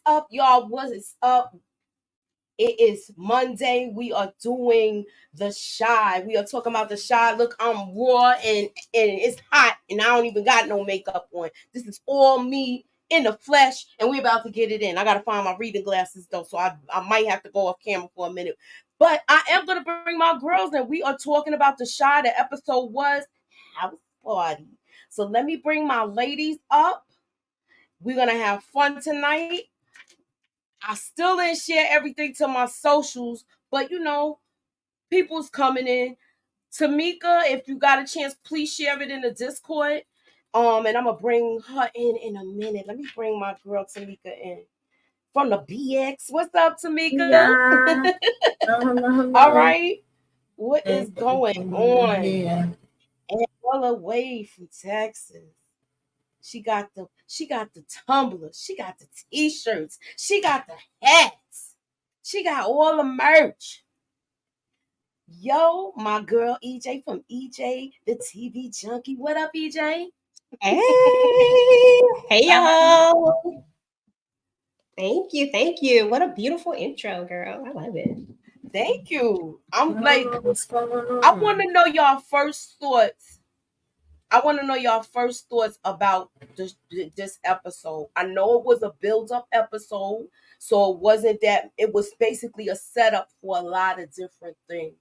up, y'all? What is up? It is Monday. We are doing the Chi. We are talking about the Chi. Look, I'm raw and it's hot, and I don't even got no makeup on. This is all me in the flesh, and we're about to get it in. I gotta find my reading glasses though, so I might have to go off camera for a minute. But I am gonna bring my girls, and we are talking about the Chi. The episode was House Party. So let me bring my ladies up. We're gonna have fun tonight. I still didn't share everything to my socials, but people's coming in. Tamika, if you got a chance, please share it in the Discord. And I'm gonna bring her in a minute. Let me bring my girl Tamika in from the BX. What's up, Tamika? Yeah. Hello. All right. What Hey, is going on? yeah. And all away from Texas. She got the tumblers. She got the t-shirts. She got the hats. She got all the merch. Yo, my girl EJ from EJ, the TV junkie. What up, EJ? Hey, hey y'all. Thank you. What a beautiful intro, girl. I love it. Thank you. I'm like, What's going I on? want to know y'all first thoughts. I want to know y'all first thoughts about this episode. I know it was a build-up episode, so it wasn't that. It was basically a setup for a lot of different things.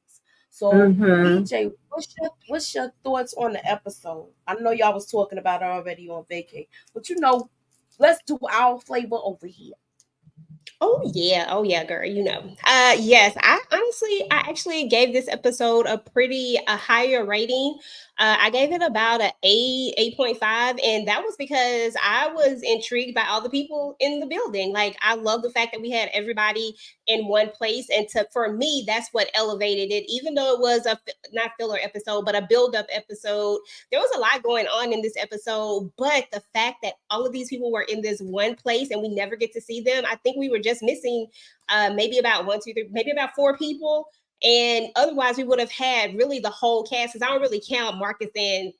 So, EJ, what's your thoughts on the episode? I know y'all was talking about it already on vacay, but let's do our flavor over here. Oh yeah, girl. Yes. I actually gave this episode a higher rating. I gave it about a 8.5, and that was because I was intrigued by all the people in the building. Like, I love the fact that we had everybody in one place, and for me, that's what elevated it. Even though it was not filler episode, but a build up episode, there was a lot going on in this episode, but the fact that all of these people were in this one place and we never get to see them, I think we were just missing maybe about one, two, three, maybe about four people. And otherwise, we would have had really the whole cast. Because I don't really count Marcus and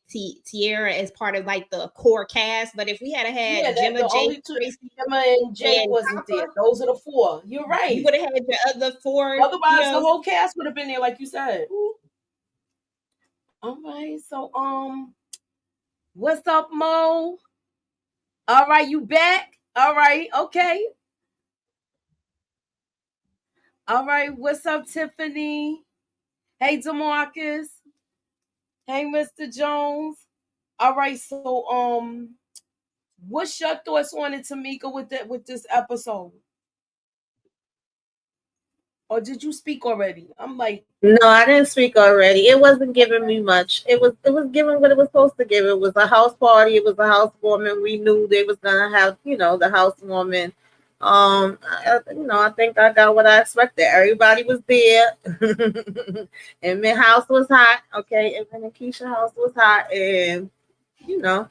Tierra as part of like the core cast. But if we had Yeah, had that Gemma, the Jake, only two, Tracy, Emma and Jake and wasn't there. Papa, Those are the four. You're you right. would have had the other four. Otherwise, the whole cast would have been there, like you said. All right, so what's up, Mo? All right, you back? All right, okay. All right, what's up, Tiffany? Hey, Demarcus. Hey, Mr. Jones. All right, so what's your thoughts on it, Tamika, with this episode? Or did you speak already? I'm like, No, I didn't speak already. It wasn't giving me much. It was giving what it was supposed to give. It was a house party. It was a housewarming. We knew they was gonna have, the housewarming. I think I got what I expected. Everybody was there, and my house was hot. Okay, and Keisha house was hot, and you know,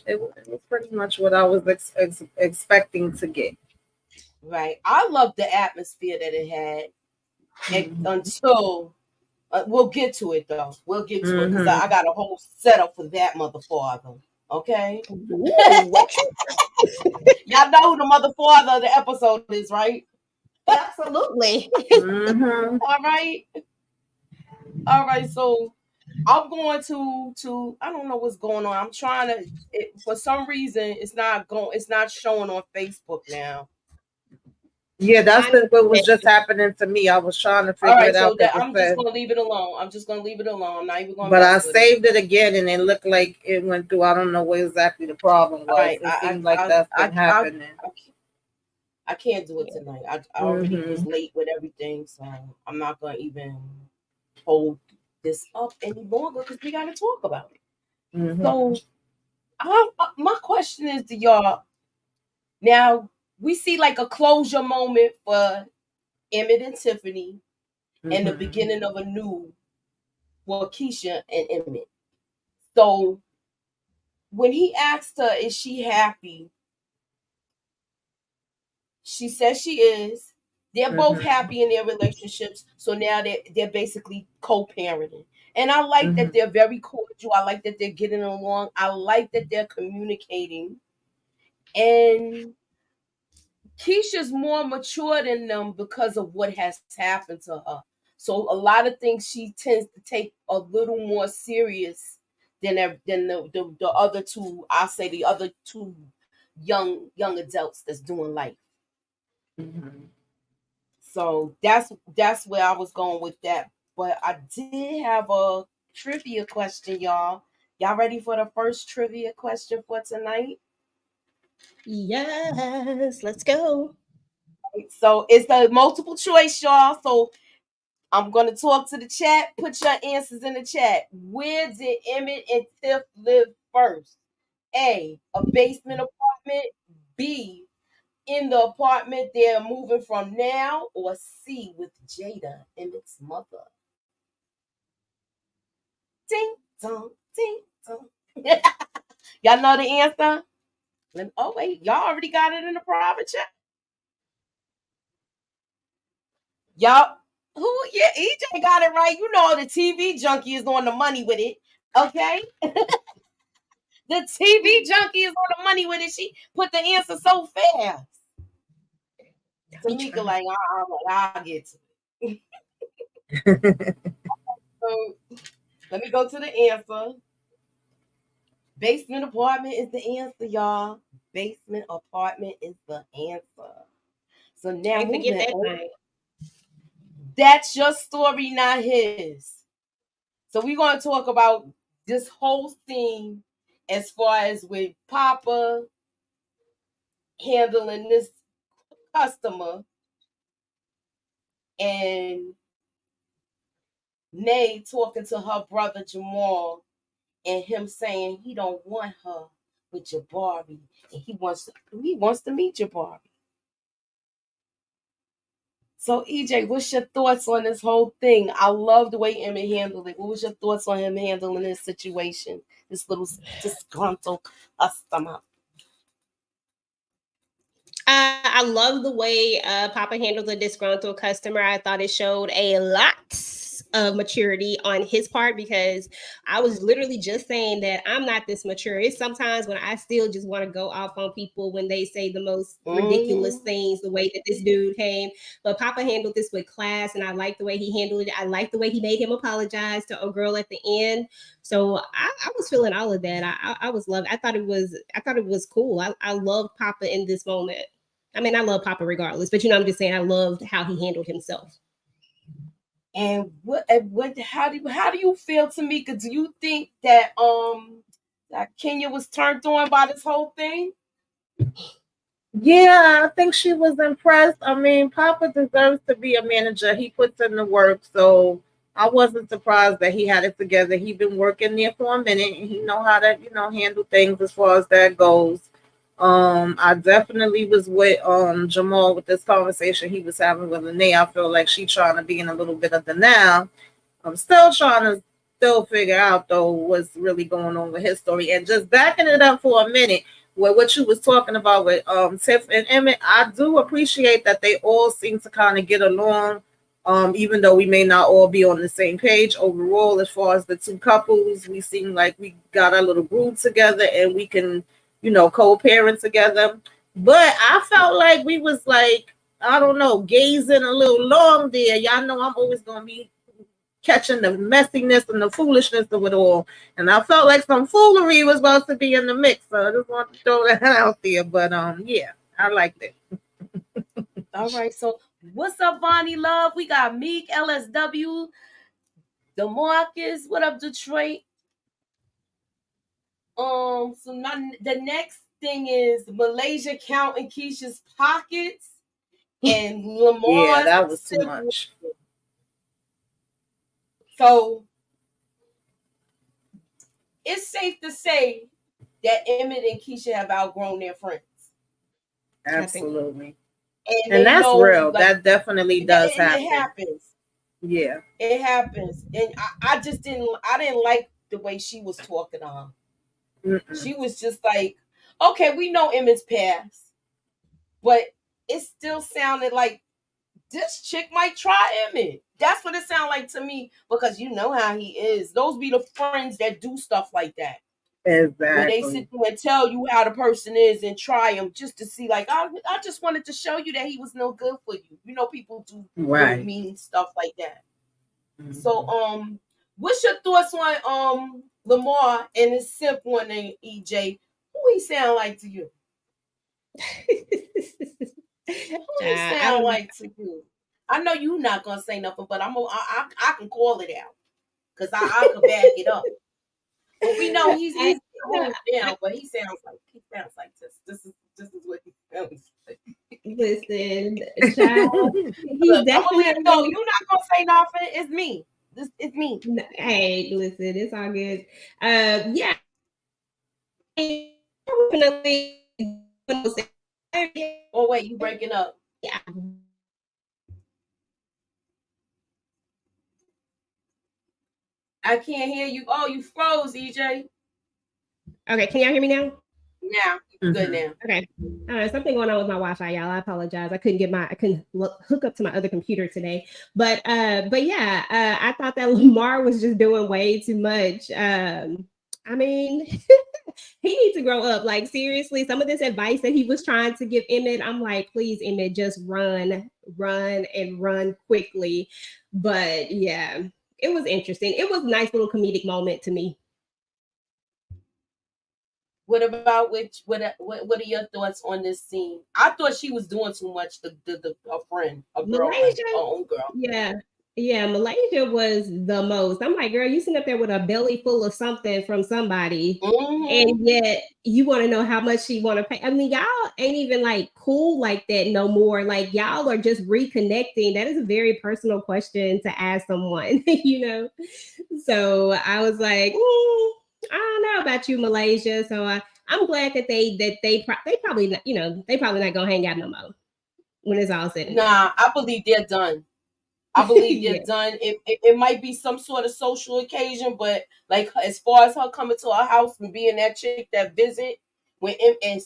it was pretty much what I was expecting to get. right. I love the atmosphere that it had until we'll get to it though. We'll get to it because I got a whole setup for that mother father. Okay. Ooh, what? Y'all know who the mother father of the episode is, right? Absolutely. All right. All right. So I'm going to I don't know what's going on. I'm trying to for some reason it's not showing on Facebook now. Yeah, that's Mine what was is just happening to me. I was trying to All figure right, it so out because that it I'm just said, gonna leave it alone. I'm just gonna leave it alone. I'm not even gonna but mess I with it. saved it again and it looked like it went through. I don't know what exactly the problem All was. right, It seemed like that's been happening. I can't do it tonight. I already was late with everything, so I'm not gonna even hold this up any longer because we gotta talk about it. So, my question is to y'all. Now we see like a closure moment for Emmett and Tiffany, and the beginning of a new for Keisha and Emmett. So when he asked her, "Is she happy?" She says she is. They're both happy in their relationships, so now they're basically co-parenting. And I like that they're very cordial. I like that they're getting along. I like that they're communicating. And Keisha's more mature than them because of what has happened to her. So a lot of things she tends to take a little more serious than the other two. I say the other two young adults that's doing life. Mhm. So that's where I was going with that. But I did have a trivia question, y'all. Y'all ready for the first trivia question for tonight? Yes, let's go. So it's a multiple choice, y'all. So I'm gonna talk to the chat. Put your answers in the chat. Where did Emmett and Tiff live first? A basement apartment. B, in the apartment they're moving from now. Or C, with Jada, Emmett's mother. Ding dong, ding dong. Y'all know the answer? Oh wait, y'all already got it in the private chat. Y'all, who? Yeah, EJ got it right. You know the TV junkie is on the money with it. Okay, the TV junkie is on the money with it. She put the answer so fast. Tamika, like, I'll get to it. So let me go to the answer. Basement apartment is the answer, y'all. Basement apartment is the answer. So now Can't forget moving that on. thing. That's your story, not his. So we're going to talk about this whole thing as far as with Papa handling this customer and Nay talking to her brother Jamal and him saying he don't want her with Jabari and he wants to meet Jabari. So EJ, what's your thoughts on this whole thing? I love the way Emmett handled it. What was your thoughts on him handling this situation? This little disgruntled customer. I love the way Papa handled the disgruntled customer. I thought it showed a lot of maturity on his part because I was literally just saying that I'm not this mature. It's sometimes when I still just want to go off on people when they say the most ridiculous things, the way that this dude came. But Papa handled this with class, and I like the way he handled it. I like the way he made him apologize to a girl at the end. So I was feeling all of that. I was loving. I thought it was cool. I loved Papa in this moment. I mean, I love Papa regardless, but I'm just saying I loved how he handled himself. And how do you feel, Tamika? Do you think that Kenya was turned on by this whole thing? Yeah, I think she was impressed. I mean, Papa deserves to be a manager. He puts in the work, so I wasn't surprised that he had it together. He'd been working there for a minute, and he know how to, handle things as far as that goes. I definitely was with Jamal with this conversation he was having with Lene. I feel like she trying to be in a little bit of denial. I'm still trying to figure out though what's really going on with his story. And just backing it up for a minute with what you was talking about with Tiff and Emmett, I do appreciate that they all seem to kind of get along. Even though we may not all be on the same page overall, as far as the two couples, we seem like we got our little group together and we can, co-parent together. But I felt like we was like, I don't know, gazing a little long there. Y'all know I'm always gonna be catching the messiness and the foolishness of it all. And I felt like some foolery was supposed to be in the mix. So I just want to throw that out there. But yeah, I liked it. All right. So what's up, Bonnie Love? We got Meek, LSW, DeMarcus. What up, Detroit? So the next thing is Malaysia counting Keisha's pockets and Lamar's. Yeah, that was too much. So it's safe to say that Emmett and Keisha have outgrown their friends. Absolutely. And that's real. Like, that definitely does happen. It happens. Yeah. It happens. And I didn't like the way she was talking to her. Mm-mm. She was just like, okay, we know Emmett's past, but it still sounded like this chick might try Emmett. That's what it sounded like to me, because you know how he is. Those be the friends that do stuff like that. Exactly. Where they sit there and tell you how the person is and try them just to see, like, I just wanted to show you that he was no good for you. You know, people do Right. mean stuff like that. Mhm. So, what's your thoughts on Lamar and his simp one named EJ? Who he sound like to you? Who he sound like to you? I know you're not gonna say nothing, but I can call it out because I can back it up. But we know he's moved down, but he sounds like this. This is what he sounds like. Listen, child, he's Look, definitely. no, you're not gonna say nothing. It's me. It's me. Hey, listen, it's all good. Yeah, definitely. Oh wait, you breaking up? Yeah. I can't hear you. Oh, you froze, EJ. Okay, can y'all hear me now? Yeah, good now. Okay. Something going on with my Wi-Fi, y'all. I apologize. I couldn't hook up to my other computer today. But yeah, I thought that Lamar was just doing way too much. I mean, he needs to grow up. Like, seriously, some of this advice that he was trying to give Emmett, I'm like, please, Emmett, just run quickly. But yeah, it was interesting. It was a nice little comedic moment to me. What about what are your thoughts on this scene? I thought she was doing too much. A girlfriend, Malaysia, her own girl. Yeah, Malaysia was the most. I'm like, girl, you sitting up there with a belly full of something from somebody, and yet you want to know how much she want to pay. I mean, y'all ain't even like cool like that no more. Like, y'all are just reconnecting. That is a very personal question to ask someone, you know. So I was like, I don't know about you, Malaysia. So I'm glad that they probably not, you know, they probably not gonna hang out no more when it's all said and done. Nah, I believe they're done. I believe they're done. It might be some sort of social occasion, but like as far as her coming to our house and being that chick that visit when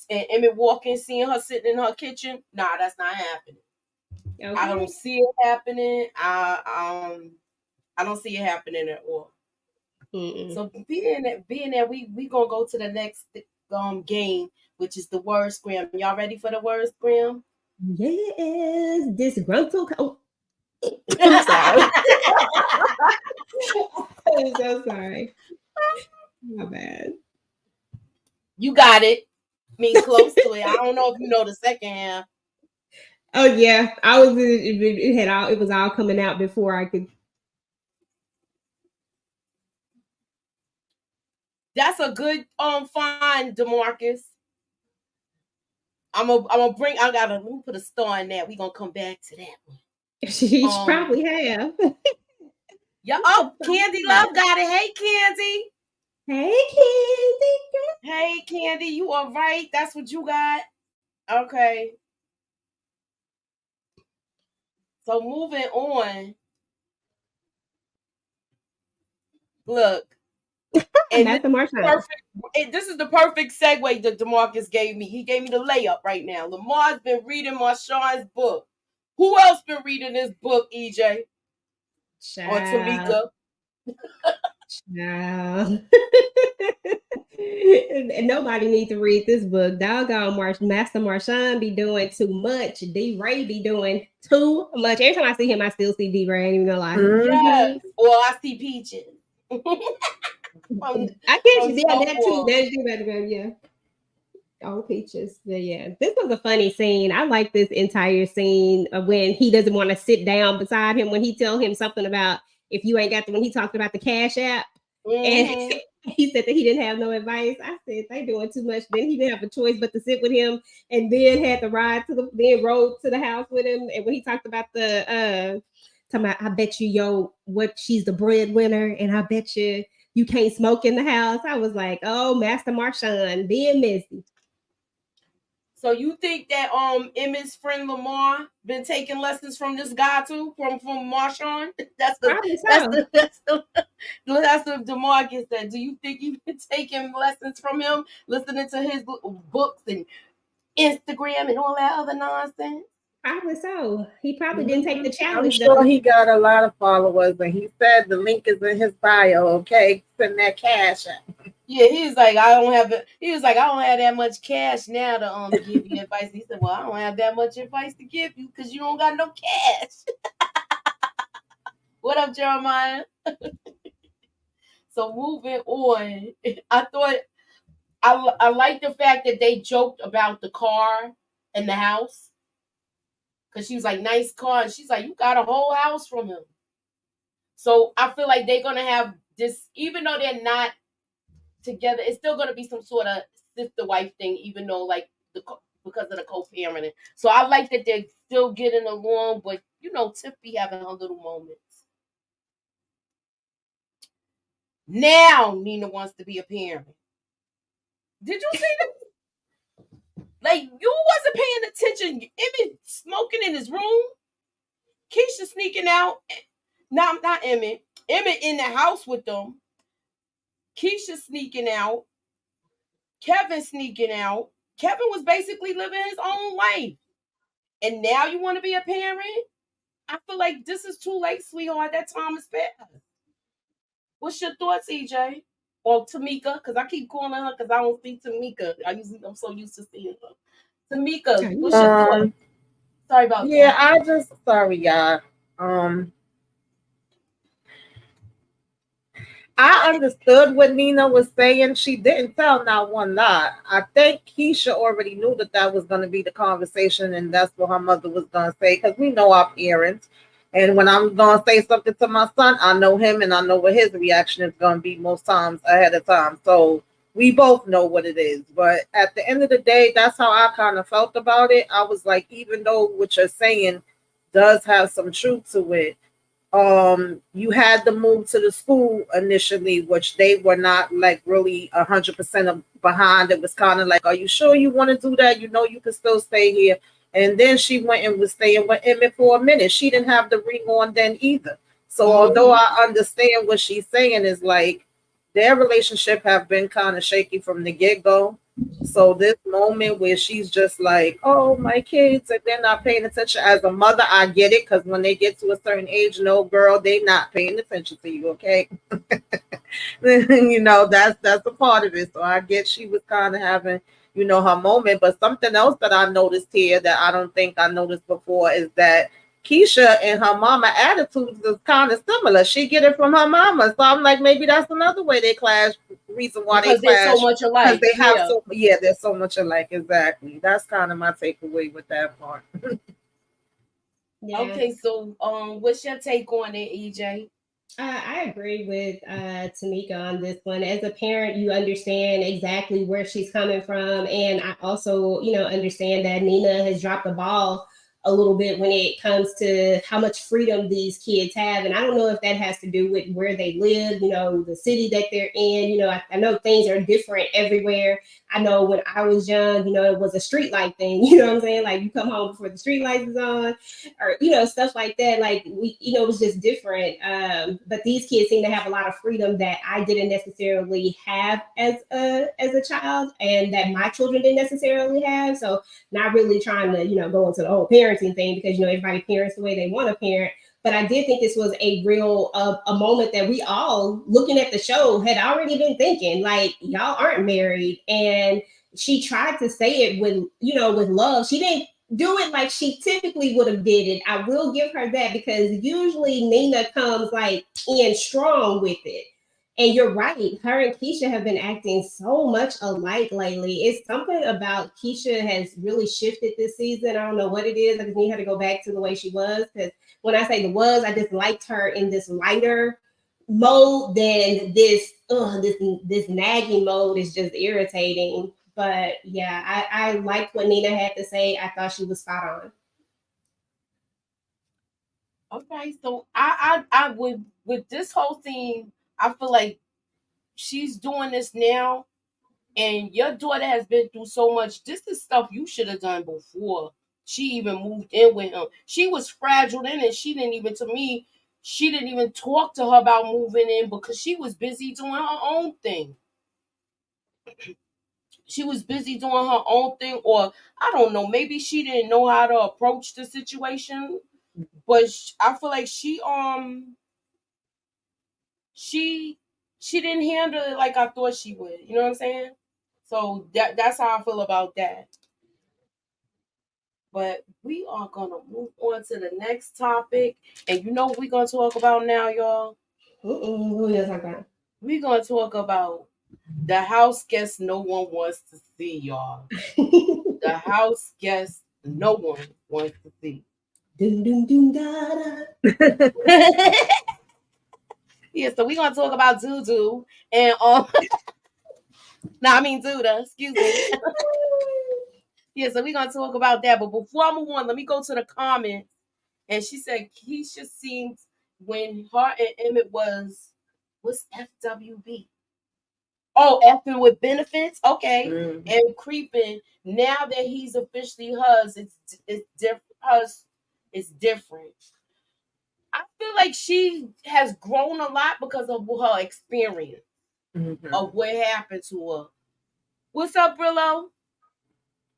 Emmett walk in, seeing her sitting in her kitchen, nah, that's not happening. Okay. I don't see it happening. I don't see it happening at all. Mm-mm. So being that we gonna go to the next game, which is the word scram. Y'all ready for the word scram? Yes, disgruntled. I'm sorry. I'm so sorry. My bad. You got it. I mean, close to it. I don't know if you know the second half. Oh yeah, I was. It was all coming out before I could. That's a good find, DeMarcus. I'm gonna bring. Let me put a star in that. We gonna come back to that one. She probably have. Yeah. Oh, Candy Love got it. Hey, Candy. Hey, Candy. Hey, Candy. You are right. That's what you got. Okay. So moving on. Look. And that's the perfect. This is the perfect segue that DeMarcus gave me. He gave me the layup right now. Lamar's been reading Marshawn's book. Who else been reading this book, EJ? Child. Or Tamika? Child. And nobody needs to read this book. Doggone Master Marshawn be doing too much. D-Ray be doing too much. Every time I see him, I still see D-Ray. I ain't even gonna lie. Yes. Or I see Peaches. I get you. Yeah, that too. That's you better, yeah. Oh, Peaches. Yeah. This was a funny scene. I like this entire scene of when he doesn't want to sit down beside him when he tell him something about if you ain't got when he talked about the Cash App. And he said that he didn't have no advice. I said they doing too much. Then he didn't have a choice but to sit with him, and then had to ride rode to the house with him. And when he talked about the talking about, I bet you she's the breadwinner, and I bet you can't smoke in the house. I was like, oh, Master Marshawn being messy. So you think that Emmett's friend Lamar been taking lessons from this guy too, from Marshawn? That's the DeMarcus said. Do you think you've been taking lessons from him, listening to his books and Instagram and all that other nonsense? Probably so. He probably didn't take the challenge. I'm sure he got a lot of followers, and he said the link is in his bio. Okay, send that cash out. Yeah, he was like, I don't have that much cash now to give you advice. He said, well, I don't have that much advice to give you because you don't got no cash. What up, Jeremiah? So moving on, I thought I like the fact that they joked about the car and the house. Cause she was like, nice car. And she's like, you got a whole house from him. So I feel like they're gonna have this, even though they're not together, it's still gonna be some sort of sister wife thing, even though like because of the co-parenting. So I like that they're still getting along, but you know, Tiff be having her little moments. Now Nina wants to be a parent. Did you see that? Like you wasn't paying attention. Emmett smoking in his room. Keisha sneaking out. Not Emmett. Emmett in the house with them. Keisha sneaking out. Kevin sneaking out. Kevin was basically living his own life. And now you want to be a parent? I feel like this is too late, sweetheart. That time is past. What's your thoughts, EJ? Or Tamika? Because I keep calling her because I don't see Tamika. I'm so used to seeing her. Tamika, what's your thoughts? Sorry about that. Sorry, y'all. I understood what Nina was saying. She didn't tell not one lie. I think Keisha already knew that was going to be the conversation, and that's what her mother was going to say, because we know our parents. And when I'm going to say something to my son, I know him, and I know what his reaction is going to be most times ahead of time. So we both know what it is. But at the end of the day, that's how I kind of felt about it. I was like, even though what you're saying does have some truth to it, you had to move to the school initially, which they were not like really 100% behind. It was kind of like, are you sure you want to do that? You know, you can still stay here. And then she went and was staying with Emmett for a minute. She didn't have the ring on then either. So although I understand what she's saying is like their relationship have been kind of shaky from the get-go. So this moment where she's just like, oh, my kids, and they're not paying attention. As a mother, I get it, because when they get to a certain age, no, girl, they not paying attention to you, okay? You know, that's a part of it. So I get she was kind of having, you know, her moment. But something else that I noticed here that I don't think I noticed before is that Keisha and her mama attitudes is kind of similar. She get it from her mama. So I'm like, maybe that's another way they clash. Reason why because they clash. they're so much alike. Because they have they're so much alike. Exactly. That's kind of my takeaway with that part. Yeah. Okay, so what's your take on it, EJ? I agree with Tamika on this one. As a parent, you understand exactly where she's coming from. And I also, understand that Nina has dropped the ball a little bit when it comes to how much freedom these kids have. And I don't know if that has to do with where they live, the city that they're in. I know things are different everywhere. I know when I was young, it was a street light thing. You know what I'm saying? Like you come home before the street lights is on, or stuff like that. Like it was just different. But these kids seem to have a lot of freedom that I didn't necessarily have as a child, and that my children didn't necessarily have. So not really trying to go into the whole parenting thing, because everybody parents the way they want to parent. But I did think this was a real a moment that we all, looking at the show, had already been thinking, like, y'all aren't married. And she tried to say it with with love. She didn't do it like she typically would have did it. I will give her that, because usually Nina comes like in strong with it. And you're right, her and Keisha have been acting so much alike lately. It's something about Keisha has really shifted this season. I don't know what it is. I just need her to go back to the way she was, because when I say I just liked her in this lighter mode than this nagging mode is just irritating. But yeah, I liked what Nina had to say. I thought she was spot on. Okay, so I would, with this whole scene, I feel like she's doing this now, and your daughter has been through so much. This is stuff you should have done before she even moved in with him. She was fragile then, and she didn't even talk to her about moving in because she was busy doing her own thing. She was busy doing her own thing, or I don't know, maybe she didn't know how to approach the situation. But I feel like she she didn't handle it like I thought she would. You know what I'm saying? So that's how I feel about that. But we are gonna move on to the next topic, and you know what we're gonna talk about now, y'all. Who are you talking about? We're gonna talk about the house guest no one wants to see, y'all. The house guest no one wants to see. Dun, dun, dun, da, da. Yeah, so we're gonna talk about Dudu and Duda, excuse me. Yeah, so we're gonna talk about that. But before I move on, let me go to the comments. And she said Keisha seemed when her and Emmett what's FWB? Oh, effing with benefits, okay, and creeping. Now that he's officially hers, it's different. Hers, it's different. I feel like she has grown a lot because of her experience of what happened to her. What's up, Brillo?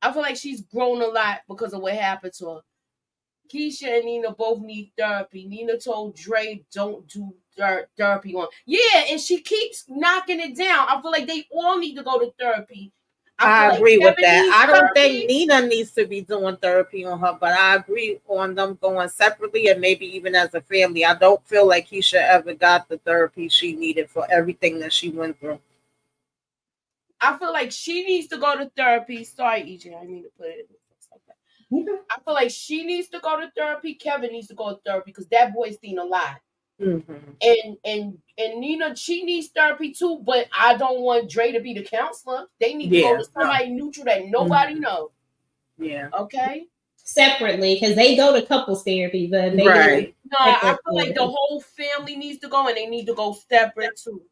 I feel like she's grown a lot because of what happened to her. Keisha and Nina both need therapy. Nina told Dre, don't do therapy on. Yeah, and she keeps knocking it down. I feel like they all need to go to therapy. I agree with that. I don't think therapy. Nina needs to be doing therapy on her, but I agree on them going separately and maybe even as a family. I don't feel like Keisha ever got the therapy she needed for everything that she went through. I feel like she needs to go to therapy. Sorry, EJ, I mean to put it like that. I feel like she needs to go to therapy. Kevin needs to go to therapy because that boy's seen a lot. And Nina, she needs therapy too, but I don't want Dre to be the counselor. They need to go to somebody neutral that nobody knows. Yeah. Okay. Separately, because they go to couples therapy, but they right. No, I feel like the whole family needs to go, and they need to go separate too.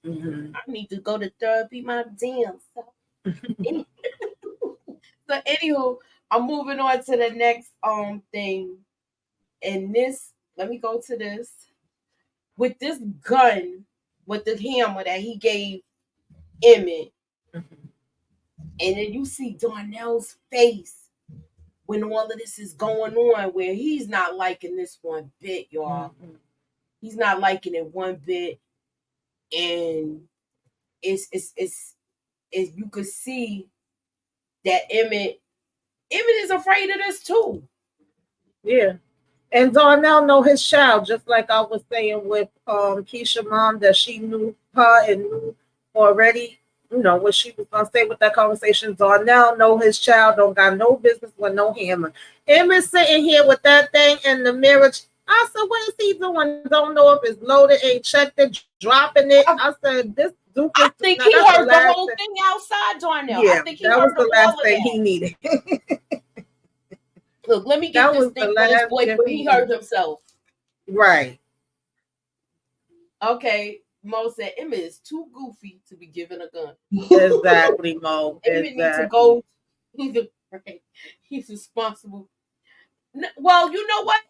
I need to go to therapy, my damn self. So, anywho, I'm moving on to the next thing, and this. Let me go to this. With this gun, with the hammer that he gave Emmett, and then you see Darnell's face when all of this is going on, where he's not liking this one bit, y'all. He's not liking it one bit, and it's you could see that Emmett is afraid of this too. Yeah. And Darnell know his child, just like I was saying with Keisha mom, that she knew her and knew already, what she was gonna say with that conversation. Darnell know his child, don't got no business with no hammer. Emma's sitting here with that thing in the mirror. I said, what is he doing? Don't know if it's loaded, ain't checked it, dropping it. I said, this Duke is, I think he heard the whole thing outside, Darnell. Yeah, I think he that heard was the last thing he needed. Look, let me get this thing for this boy, but he hurt himself. Right. Okay. Mo said Emmett is too goofy to be given a gun. Exactly, Mo. Emmett needs to go. He's responsible. Well, you know what?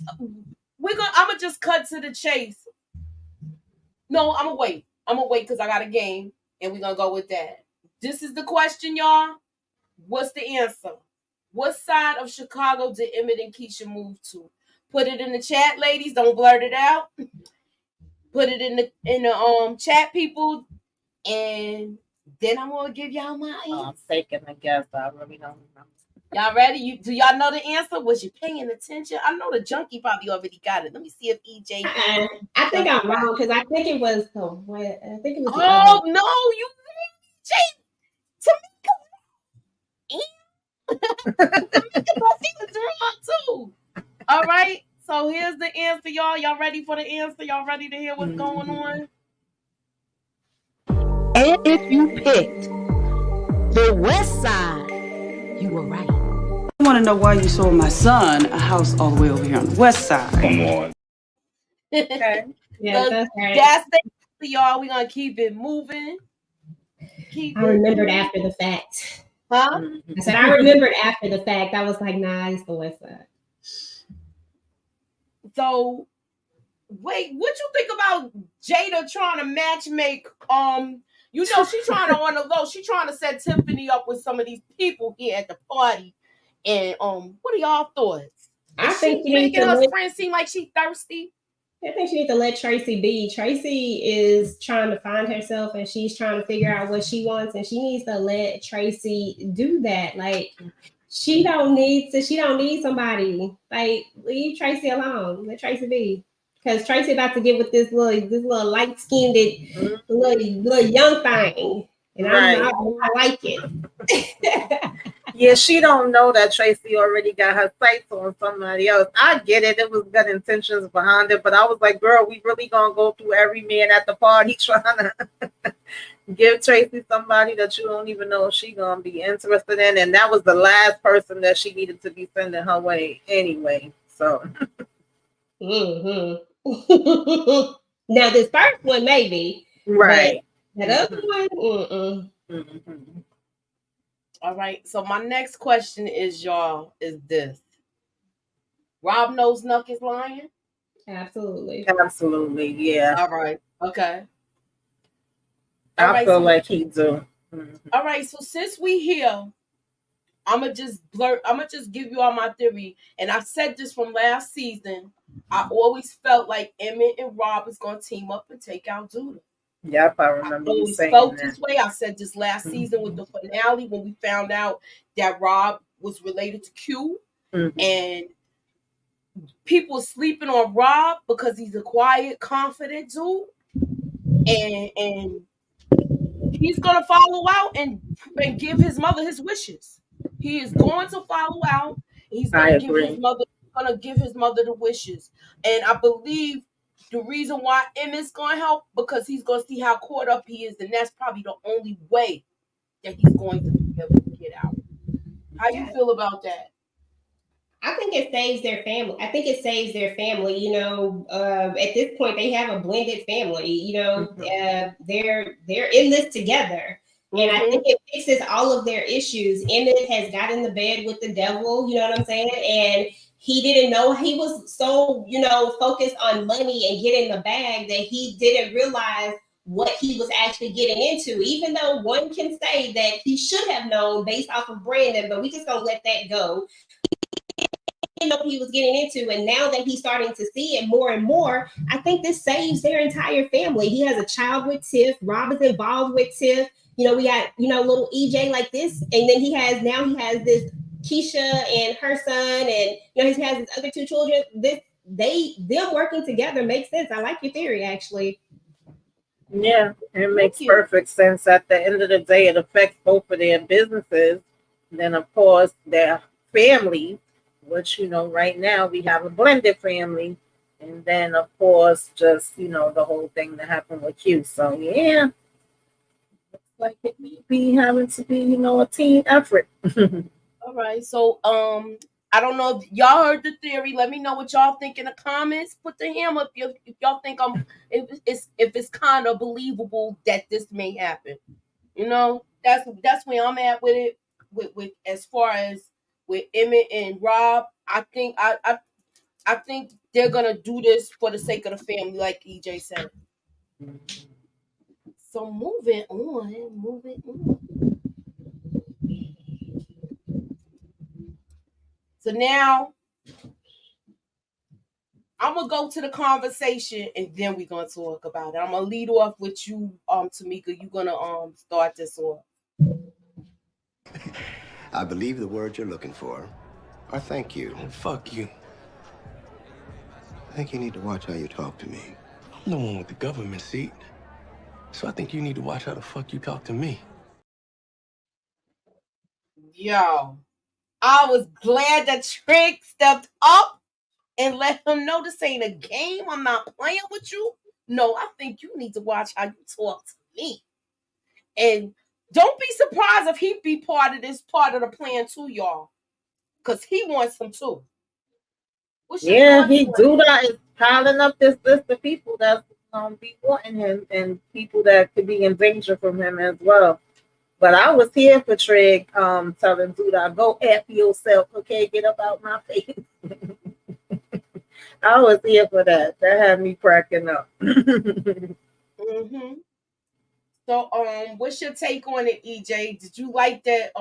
I'm gonna just cut to the chase. No, I'm gonna wait. I'm gonna wait because I got a game, and we're gonna go with that. This is the question, y'all. What's the answer? What side of Chicago did Emmett and Keisha move to? Put it in the chat, ladies. Don't blurt it out. Put it in the chat, people, and then I'm gonna give y'all my answer. I'm taking a guess. I really don't remember. Y'all ready? Do y'all know the answer? Was you paying attention? I know the junkie probably already got it. Let me see if EJ. I think I'm wrong because I think it was the what? I think it was. Oh no, you too. All right. So here's the answer, y'all. Y'all ready for the answer? Y'all ready to hear what's going on? And if you picked the West Side, you were right. I want to know why you sold my son a house all the way over here on the West Side. Come on. Okay. Yeah, so that's right. That's the answer, y'all. We're gonna keep it moving. I remembered after the fact. Huh? I said I remembered after the fact. I was like, nah, it's the West Side. So, wait, what you think about Jada trying to matchmake? She's trying to on the low. She's trying to set Tiffany up with some of these people here at the party. And what are y'all thoughts? I think she making her friend seem like she thirsty. I think she needs to let Tracy be. Tracy is trying to find herself and she's trying to figure out what she wants, and she needs to let Tracy do that. Like she don't need somebody. Like leave Tracy alone. Let Tracy be. Because Tracy about to get with this little light skinned little young thing. And I like it. Yeah, she don't know that Tracy already got her sights on somebody else. I get it. It was good intentions behind it, but I was like, girl, we really gonna go through every man at the party trying to give Tracy somebody that you don't even know if she gonna be interested in. And that was the last person that she needed to be sending her way anyway. So now this first one maybe. right. That other one, Mm-hmm. All right. So my next question is, y'all, is this. Rob knows Nuck is lying? Absolutely. Absolutely, yeah. All right. Okay. I feel like he do. Mm-hmm. All right. So since we here, I'ma just give you all my theory. And I said this from last season. I always felt like Emmett and Rob is gonna team up and take out Judah. Yep, I remember you saying felt that. This way. I said this last season with the finale when we found out that Rob was related to Q, and people sleeping on Rob because he's a quiet, confident dude, and he's gonna follow out and give his mother his wishes. He is going to follow out. He's gonna give his mother the wishes, and I believe the reason why Emmett's gonna help because he's gonna see how caught up he is, and that's probably the only way that he's going to be able to get out. How you feel about that? I think it saves their family. You know, at this point they have a blended family. You know, they're in this together. And I think it fixes all of their issues. Emmett has got in the bed with the devil, you know what I'm saying? And he didn't know. He was so, focused on money and getting the bag that he didn't realize what he was actually getting into, even though one can say that he should have known based off of Brandon, but we just gonna let that go. He didn't know what he was getting into, and now that he's starting to see it more and more, I think this saves their entire family. He has a child with Tiff. Rob is involved with Tiff. We got, little EJ like this. And then he has this Keisha and her son, and, he has his other two children. Them working together makes sense. I like your theory, actually. Yeah, it makes perfect sense. At the end of the day, it affects both of their businesses. And then, of course, their family, which, right now we have a blended family. And then, of course, just, the whole thing that happened with Q. So, yeah. Like it may be having to be, a team effort. All right. So I don't know if y'all heard the theory. Let me know what y'all think in the comments. Put the hammer up if y'all think if it's kind of believable that this may happen. That's where I'm at with it. With as far as with Emmett and Rob, I think I think they're gonna do this for the sake of the family, like EJ said. So moving on. So now I'm gonna go to the conversation and then we're gonna talk about it. I'm gonna lead off with you, Tamika. You're gonna start this off. I believe the word you're looking for. Or thank you. Oh, fuck you. I think you need to watch how you talk to me. I'm the one with the government seat. So I think you need to watch how the fuck you talk to me. Yo, I was glad that Trig stepped up and let him know this ain't a game. I'm not playing with you. No, I think you need to watch how you talk to me. And don't be surprised if he be part of the plan too, y'all. Because he wants him too. Yeah, he do that. Is piling up this list of people that's be wanting him and people that could be in danger from him as well. But I was here for Trig telling Duda, go F yourself, okay? Get up out my face. I was here for that. That had me cracking up. So what's your take on it, EJ? Did you like that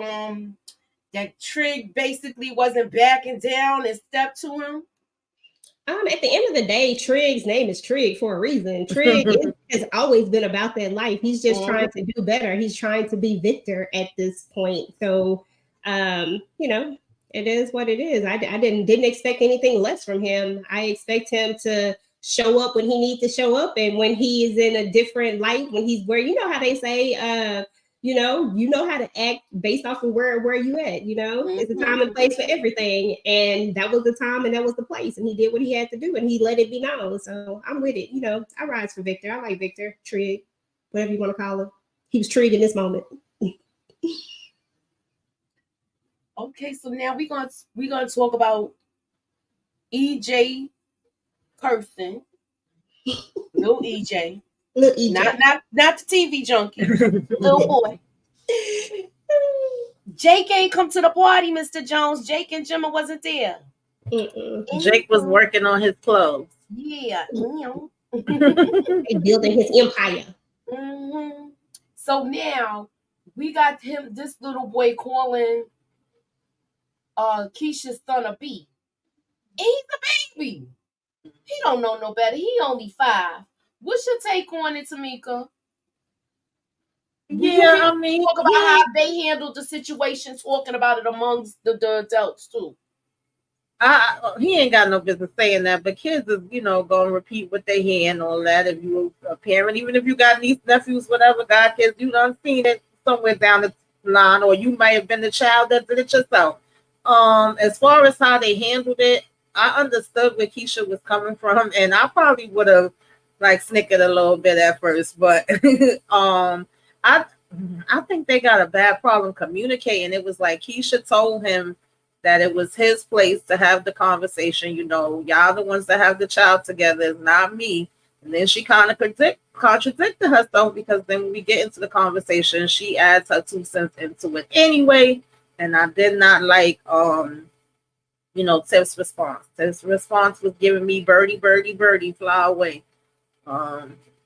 that Trig basically wasn't backing down and stepped to him? At the end of the day, Trigg's name is Trigg for a reason. Trigg has always been about that life. He's just trying to do better. He's trying to be Victor at this point. So, you know, it is what it is. I didn't expect anything less from him. I expect him to show up when he needs to show up, and when he is in a different light, when he's where, you know how they say, you know how to act based off of where you at, you know, it's a time and place for everything. And that was the time and that was the place. And he did what he had to do and he let it be known. So I'm with it. You know, I rise for Victor. I like Victor, Trigg, whatever you want to call him. He was Trigg in this moment. Okay, so now we're gonna talk about EJ Kirsten. Little EJ. Little EJ. Not the TV junkie. Little boy. Jake ain't come to the party, Mr. Jones. Jake and Gemma wasn't there. Jake was working on his clothes. Yeah. Building his empire. Mm-hmm. So now we got this little boy calling Keisha's son a B. And he's a baby. He don't know no better. He only 5. What's your take on it, Tamika? Yeah, I mean, talk about how they handled the situation, talking about it amongst the adults too. He ain't got no business saying that, but kids is, you know, gonna repeat what they hear and all that. If you a parent, even if you got nieces, nephews, whatever, got kids, you done seen it somewhere down the line, or you might have been the child that did it yourself. As far as how they handled it, I understood where Keisha was coming from, and I probably would have like snickered a little bit at first, but I think they got a bad problem communicating. It was like Keisha told him that it was his place to have the conversation. You know, y'all the ones that have the child together, it's not me. And then she kind of contradicted herself, because then when we get into the conversation, she adds her 2 cents into it anyway. And I did not like, you know, Tiff's response. Tiff's response was giving me birdie, birdie, birdie, fly away.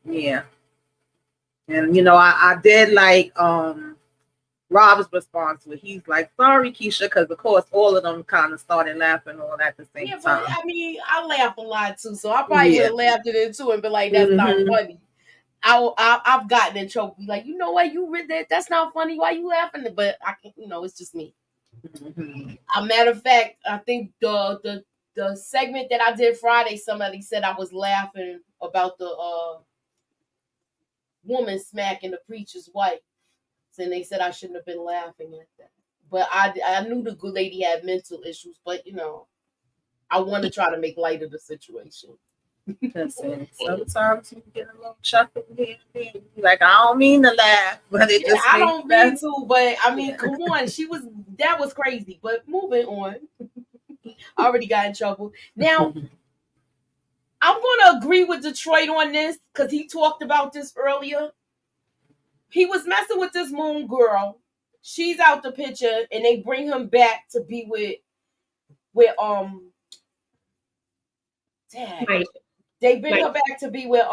Yeah. And, you know, I did like Rob's response where he's like, sorry, Keisha, because, of course, all of them kind of started laughing all at the same time. But, I mean, I laugh a lot, too, so I probably would have laughed at it, too, and be like, that's not funny. I've gotten in trouble. Like, you know what, you read that? That's not funny. Why you laughing? But, I can, you know, it's just me. A matter of fact, I think the segment that I did Friday, somebody said I was laughing about the woman smacking the preacher's wife. And they said I shouldn't have been laughing at that. But I knew the good lady had mental issues, but you know, I want to try to make light of the situation. Sometimes you get a little chuckle here and there. Like, I don't mean to laugh, but it just I don't mean to, but I mean, come on, that was crazy. But moving on. I already got in trouble. Now I'm gonna agree with Detroit on this because he talked about this earlier. He was messing with this Moon girl. She's out the picture, and they bring him back to be with Dad. They bring her back to be with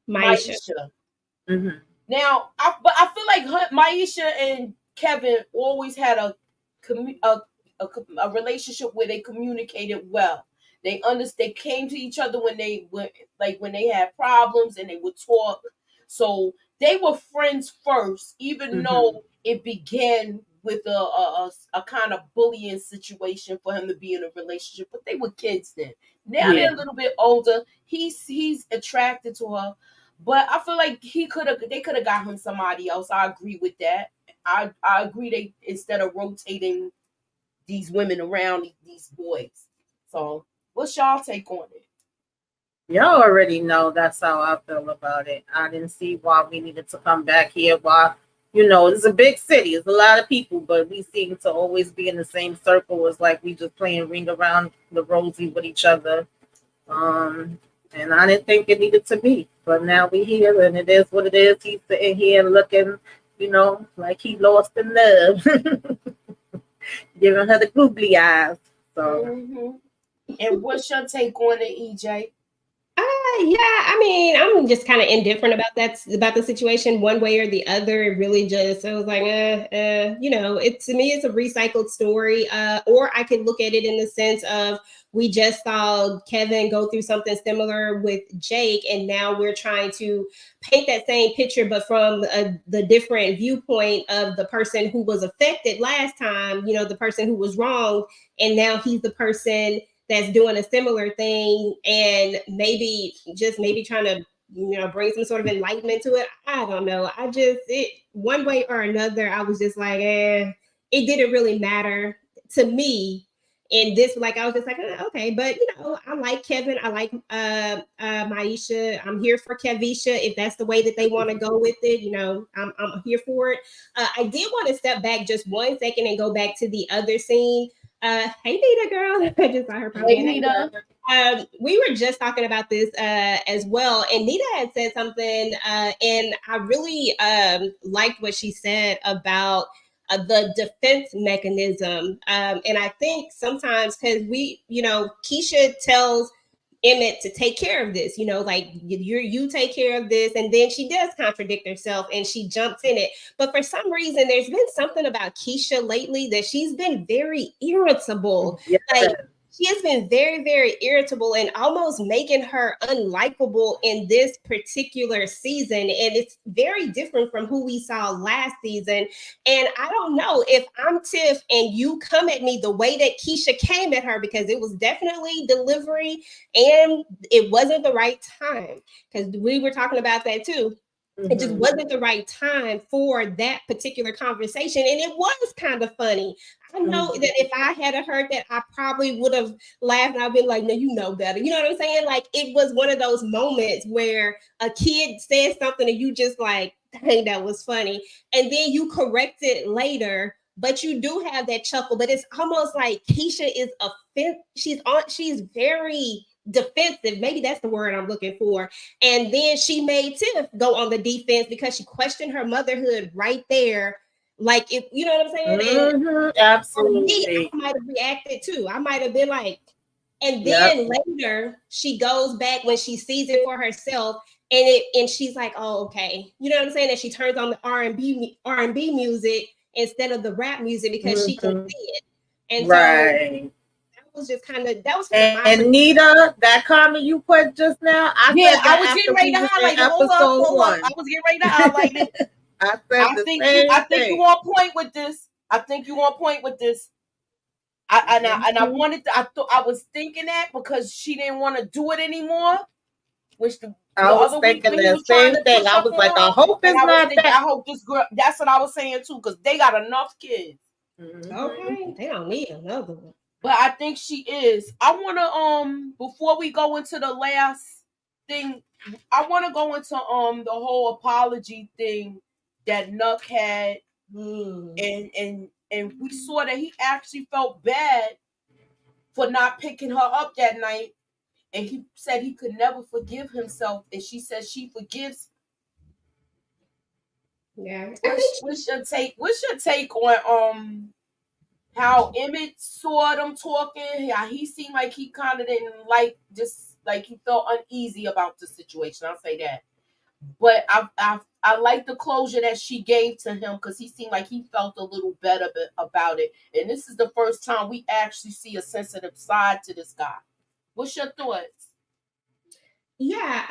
Maisha. Mm-hmm. Now, I feel like Maisha and Kevin always had a relationship where they communicated well. They came to each other when they had problems, and they would talk. So they were friends first, even though it began with a kind of bullying situation for him to be in a relationship. But they were kids then. Now they're a little bit older. He's attracted to her, but I feel like they could have got him somebody else. I agree with that. I agree they instead of rotating these women around these boys. So what's y'all take on it? Y'all already know that's how I feel about it. I didn't see why we needed to come back here. Why, you know, it's a big city. It's a lot of people, but we seem to always be in the same circle. It's like we just playing ring around the rosy with each other. And I didn't think it needed to be. But now we here, and it is what it is. He's sitting here looking, you know, like he lost in love. Giving her the googly eyes. So. And what's your take on it, EJ? Yeah, I mean, I'm just kind of indifferent about the situation, one way or the other. It really just, I was like, to me, it's a recycled story. Or I could look at it in the sense of we just saw Kevin go through something similar with Jake, and now we're trying to paint that same picture, but from the different viewpoint of the person who was affected last time. The person who was wrong, and now he's the person that's doing a similar thing, and maybe trying to bring some sort of enlightenment to it. I don't know. One way or another, I was just like, it didn't really matter to me. And this, like, I was just like, okay, but I like Kevin, I like Maisha. I'm here for Kevisha if that's the way that they want to go with it. I'm here for it. I did want to step back just 1 second and go back to the other scene. Hey Nita, girl. I just saw her. Hey Nita. We were just talking about this as well, and Nita had said something, and I really liked what she said about the defense mechanism. And I think sometimes, because Keisha tells Emmett to take care of this, like you take care of this, and then she does contradict herself and she jumps in it. But for some reason, there's been something about Keisha lately that she's been very irritable. Yes. Like, she has been very, very irritable and almost making her unlikable in this particular season. And it's very different from who we saw last season. And I don't know if I'm Tiff and you come at me the way that Keisha came at her, because it was definitely delivery and it wasn't the right time, because we were talking about that too. It just wasn't the right time for that particular conversation. And it was kind of funny. I know that if I had heard that, I probably would have laughed and I'd been like, no, you know better. You know what I'm saying? Like, it was one of those moments where a kid says something and you just like, dang, that was funny. And then you correct it later, but you do have that chuckle. But it's almost like Keisha is she's very defensive. Maybe that's the word I'm looking for. And then she made Tiff go on the defense because she questioned her motherhood right there. Like, if you know what I'm saying? Absolutely. Me, I might have reacted too. I might have been like, and then later she goes back when she sees it for herself, and she's like, oh, okay. You know what I'm saying? And she turns on the R&B music instead of the rap music because she can see it. And so was just kind of and Nita, that comment you put just now, I was getting ready to highlight it. Hold up. I was getting ready to highlight it. I think you on point with this. I was thinking that because she didn't want to do it anymore. I was thinking the same thing. I was like, I hope it's not that. I hope this girl. That's what I was saying too, because they got enough kids. Okay, they don't need another one. But I think she is. I want to before we go into the last thing, I want to go into the whole apology thing that Nuck had, and we saw that he actually felt bad for not picking her up that night, and he said he could never forgive himself, and she said she forgives. Yeah. What's your take on how Emmett saw them talking? How he seemed like he kind of didn't like, just like he felt uneasy about the situation. I'll say that. But I like the closure that she gave to him, because he seemed like he felt a little better about it. And this is the first time we actually see a sensitive side to this guy. What's your thoughts? Yeah,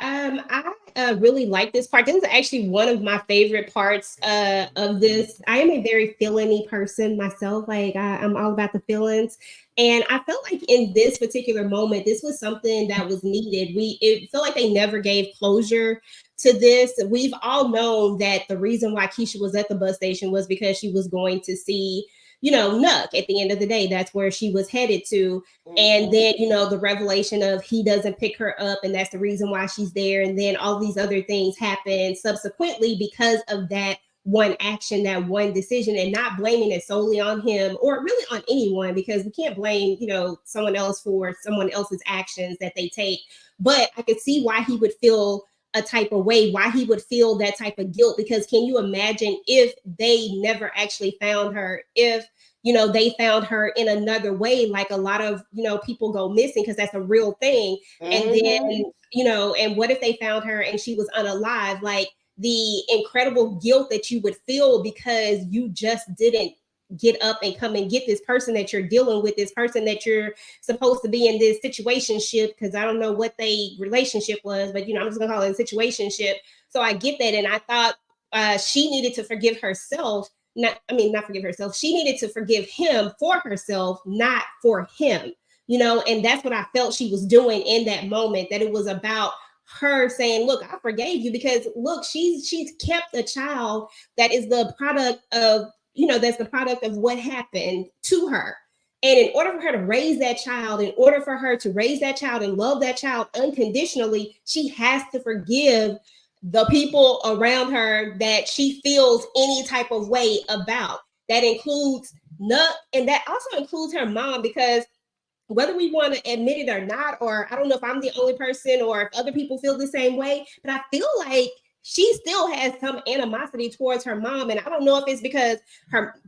I really like this part. This is actually one of my favorite parts of this. I am a very feeling-y person myself. Like, I'm all about the feelings. And I felt like in this particular moment, this was something that was needed. It felt like they never gave closure to this. We've all known that the reason why Keisha was at the bus station was because she was going to see, Nuck. At the end of the day, that's where she was headed to. And then, the revelation of he doesn't pick her up, and that's the reason why she's there. And then all these other things happen subsequently because of that one action, that one decision, and not blaming it solely on him or really on anyone, because we can't blame, someone else for someone else's actions that they take. But I could see why he would feel a type of way, why he would feel that type of guilt. Because can you imagine if they never actually found her, if they found her in another way, like a lot of people go missing, because that's a real thing. And then and what if they found her and she was unalive? Like the incredible guilt that you would feel because you just didn't get up and come and get this person that you're dealing with, this person that you're supposed to be in this situationship, because I don't know what they relationship was, but I'm just gonna call it a situationship. So I get that. And I thought she needed to forgive herself. Not forgive herself. She needed to forgive him for herself, not for him, and that's what I felt she was doing in that moment, that it was about her saying, look, I forgave you because look, she's kept a child that is the product of that's the product of what happened to her. And in order for her to raise that child, in order for her to raise that child and love that child unconditionally, she has to forgive the people around her that she feels any type of way about. That includes and that also includes her mom, because whether we want to admit it or not, or I don't know if I'm the only person or if other people feel the same way, but I feel like she still has some animosity towards her mom. And I don't know if it's because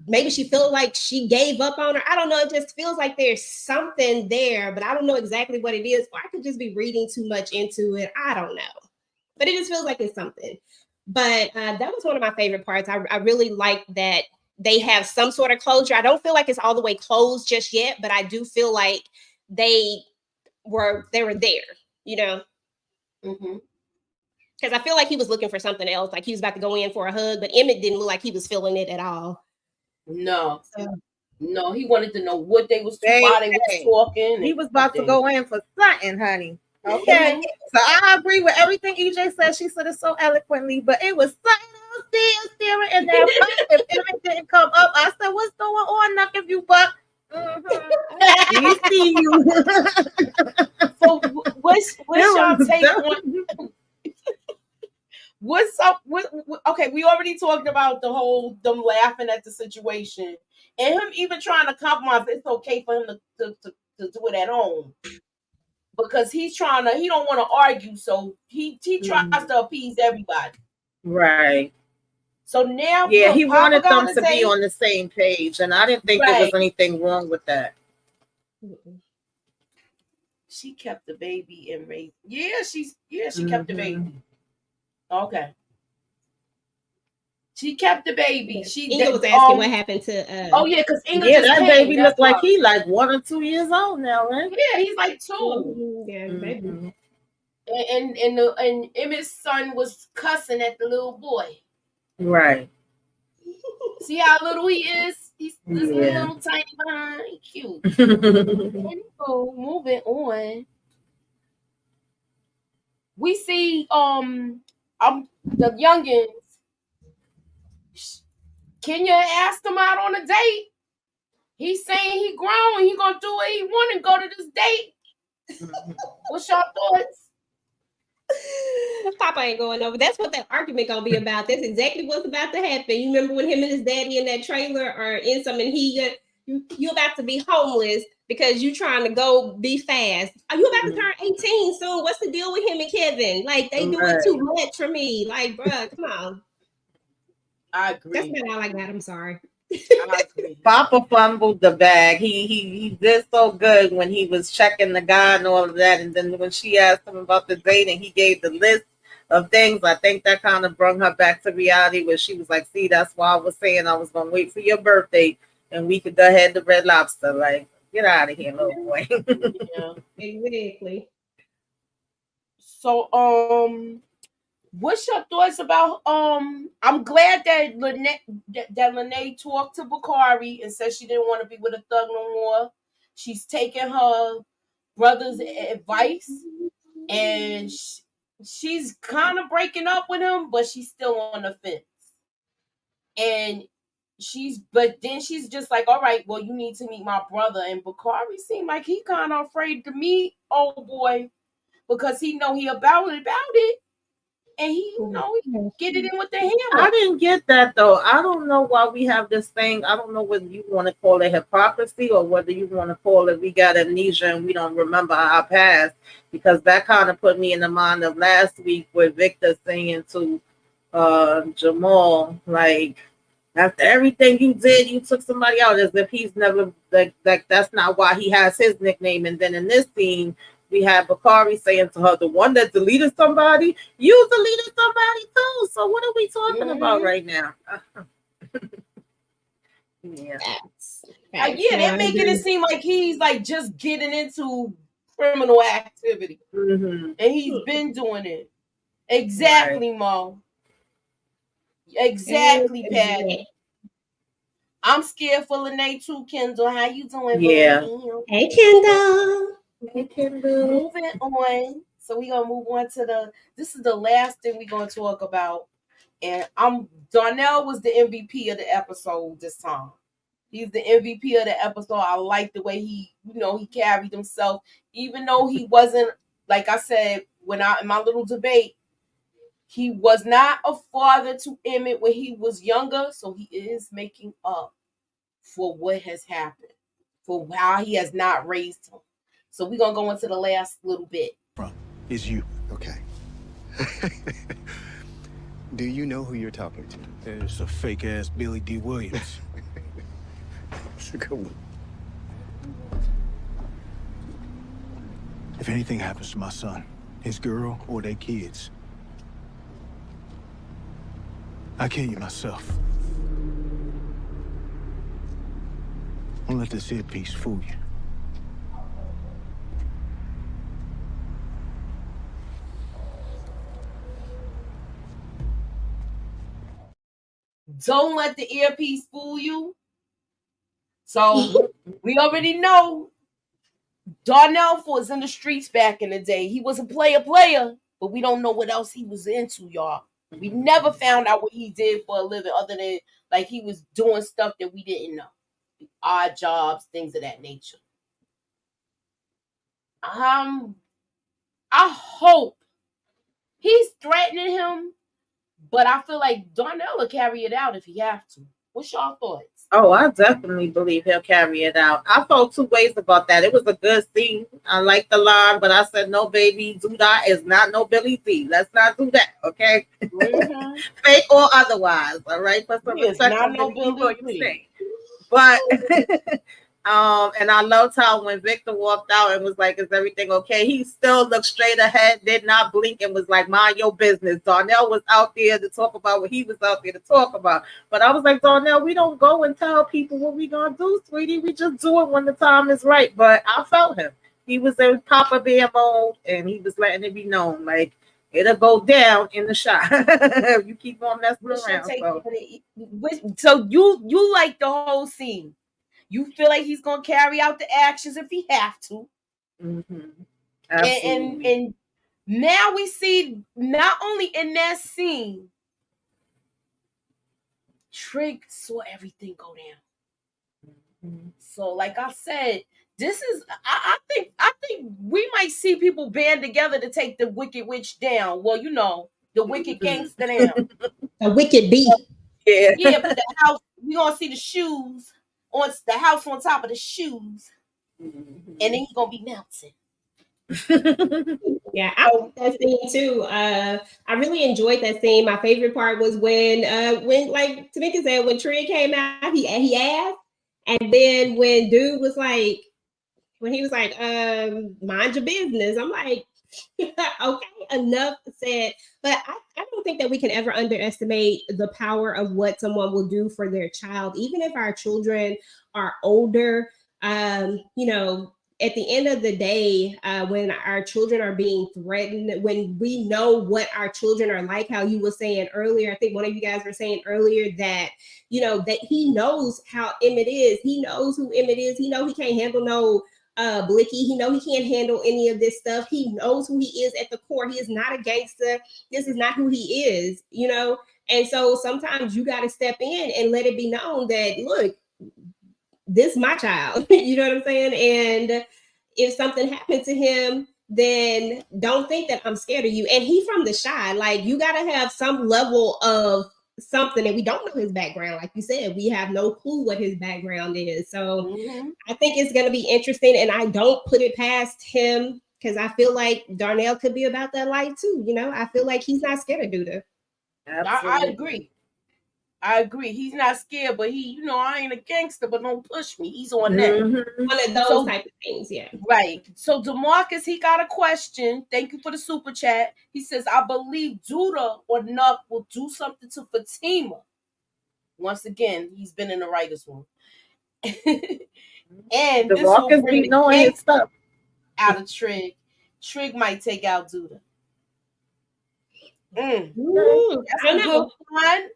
maybe she feels like she gave up on her. I don't know. It just feels like there's something there, but I don't know exactly what it is. Or I could just be reading too much into it. I don't know. But it just feels like it's something. But that was one of my favorite parts. I really like that they have some sort of closure. I don't feel like it's all the way closed just yet, but I do feel like they were there, Mm-hmm. Because I feel like he was looking for something else. Like he was about to go in for a hug, but Emmett didn't look like he was feeling it at all. No. No, he wanted to know what they was why they was talking. He was about to go in for something, honey. Okay. So I agree with everything EJ said. She said it so eloquently, but it was something else there staring in that box. If Emmett didn't come up, I said, what's going on, Knock if you buck? We see you. So what's y'all take on what's up with okay, we already talked about the whole them laughing at the situation and him even trying to compromise. It's okay for him to do it at home because he don't want to argue, so he tries to appease everybody. Right. So now he wanted them to be on the same page, and I didn't think there was anything wrong with that. She kept the baby and raised. She kept the baby. Okay. She kept the baby. Inga was asking what happened to. Oh yeah, because Inga that baby looked like he like 1 or 2 years old now, right? Yeah, he's like 2. Yeah, baby. And Emmett's son was cussing at the little boy. Right. See how little he is? He's this little tiny behind. Cute. So moving on. We see the youngins. Kenya asked him out on a date. He's saying he grown. He gonna do what he want and go to this date. What's your thoughts? Papa ain't going over. That's what that argument gonna be about. That's exactly what's about to happen. You remember when him and his daddy in that trailer are in some, and you about to be homeless because you trying to go be fast. Are you about to turn 18 soon? What's the deal with him and Kevin? Like they doing too much for me. Like, bruh, come on. I agree. That's not all I got. I'm sorry. Papa fumbled the bag. He did so good when he was checking the guy and all of that, and then when she asked him about the date and he gave the list of things, I think that kind of brought her back to reality, where she was like, see, that's why I was saying I was gonna wait for your birthday and we could go ahead to Red Lobster. Like, get out of here, little boy. Yeah, exactly. So what's your thoughts about I'm glad that Lene talked to Bakari and said she didn't want to be with a thug no more. She's taking her brother's advice and she's kind of breaking up with him, but she's still on the fence. And but then she's just like, all right, well, you need to meet my brother. And Bakari seemed like he kind of afraid to meet old boy because he know he about it. and he, you know, he get it in with the hammer. I didn't get that though. I don't know why we have this thing. I don't know whether you want to call it hypocrisy or whether you want to call it we got amnesia and we don't remember our past. Because that kind of put me in the mind of last week with Victor saying to Jamal, like, after everything you did, you took somebody out, as if he's never like that's not why he has his nickname. And then in this scene, we had Bakari saying to her, the one that deleted somebody, you deleted somebody too. So what are we talking about right now? Yeah. Yeah, they're making it seem like he's like just getting into criminal activity. And he's been doing it. Exactly, right. Mo. Exactly, Patty. I'm scared for Lene too, Kendall. How you doing? Yeah. Buddy? Hey, Kendall. Hey, Kendall. Moving on. So we're gonna move on to this is the last thing we're gonna talk about. And Darnell was the MVP of the episode this time. He's the MVP of the episode. I like the way he carried himself, even though he wasn't, like I said, in my little debate, he was not a father to Emmett when he was younger, so he is making up for what has happened, for how he has not raised him. So we're going to go into the last little bit. Is you. Okay. Do you know who you're talking to? It's a fake-ass Billy D. Williams. It's a good one. If anything happens to my son, his girl, or their kids, I kill you myself. Don't let this earpiece fool you. Don't let the earpiece fool you. So we already know Darnell was in the streets back in the day. He was a player, but we don't know what else he was into, y'all. We never found out what he did for a living other than like he was doing stuff that we didn't know. Odd jobs, things of that nature. I hope he's threatening him, but I feel like Darnell will carry it out if he have to. What's y'all thoughts? Oh, I definitely believe he'll carry it out. I felt two ways about that. It was a good scene. I liked the line, but I said, no, baby, do that is not no Billy D. Let's not do that, okay? Mm-hmm. Fake or otherwise, all right? Put some respect on no Billy D. But and I loved how when Victor walked out and was like, is everything okay? He still looked straight ahead, did not blink, and was like, mind your business. Darnell was out there to talk about what he was out there to talk about. But I was like, Darnell, we don't go and tell people what we gonna do, sweetie. We just do it when the time is right. But I felt him. He was in Papa Bear mode, and he was letting it be known, like, it'll go down in the shot. You keep on messing around. So you like the whole scene. You feel like he's gonna carry out the actions if he have to. Mm-hmm. And now we see not only in that scene, Trig saw everything go down. Mm-hmm. So, like I said, this is I think we might see people band together to take the Wicked Witch down. Well, you know, the Wicked Gangster down. A Wicked Bee. Yeah, but the house, we gonna see the shoes on the house on top of the shoes, and then he's gonna be melting. Yeah, I like that scene too. I really enjoyed that scene. My favorite part was when like Tamika said, when Trig came out, he asked, and then when dude was like, when he was like, mind your business. I'm like, okay, enough said. But I don't think that we can ever underestimate the power of what someone will do for their child, even if our children are older. You know, at the end of the day, when our children are being threatened, when we know what our children are like, how you were saying earlier, I think one of you guys were saying earlier that, you know, that he knows how Emmett is. He knows who Emmett is. He knows he can't handle no Blicky. He knows he can't handle any of this stuff. He knows who he is at the core. He is not a gangster. This is not who he is, you know? And so sometimes you got to step in and let it be known that, look, this is my child. You know what I'm saying? And if something happened to him, then don't think that I'm scared of you. And he from the Chi. Like, you gotta have some level of something, and we don't know his background. Like you said, we have no clue what his background is. So I think it's gonna be interesting, and I don't put it past him because I feel like Darnell could be about that life too. You know, I feel like he's not scared of Douda. I agree. I agree. He's not scared, but he, I ain't a gangster, but don't push me. He's on that. One of those type of things, yeah. Right. So DeMarcus, he got a question. Thank you for the super chat. He says, I believe Douda or Nuck will do something to Fatima. Once again, he's been in the writer's room. And DeMarcus be knowing his stuff out of Trig. Trig might take out Douda. That's a good one.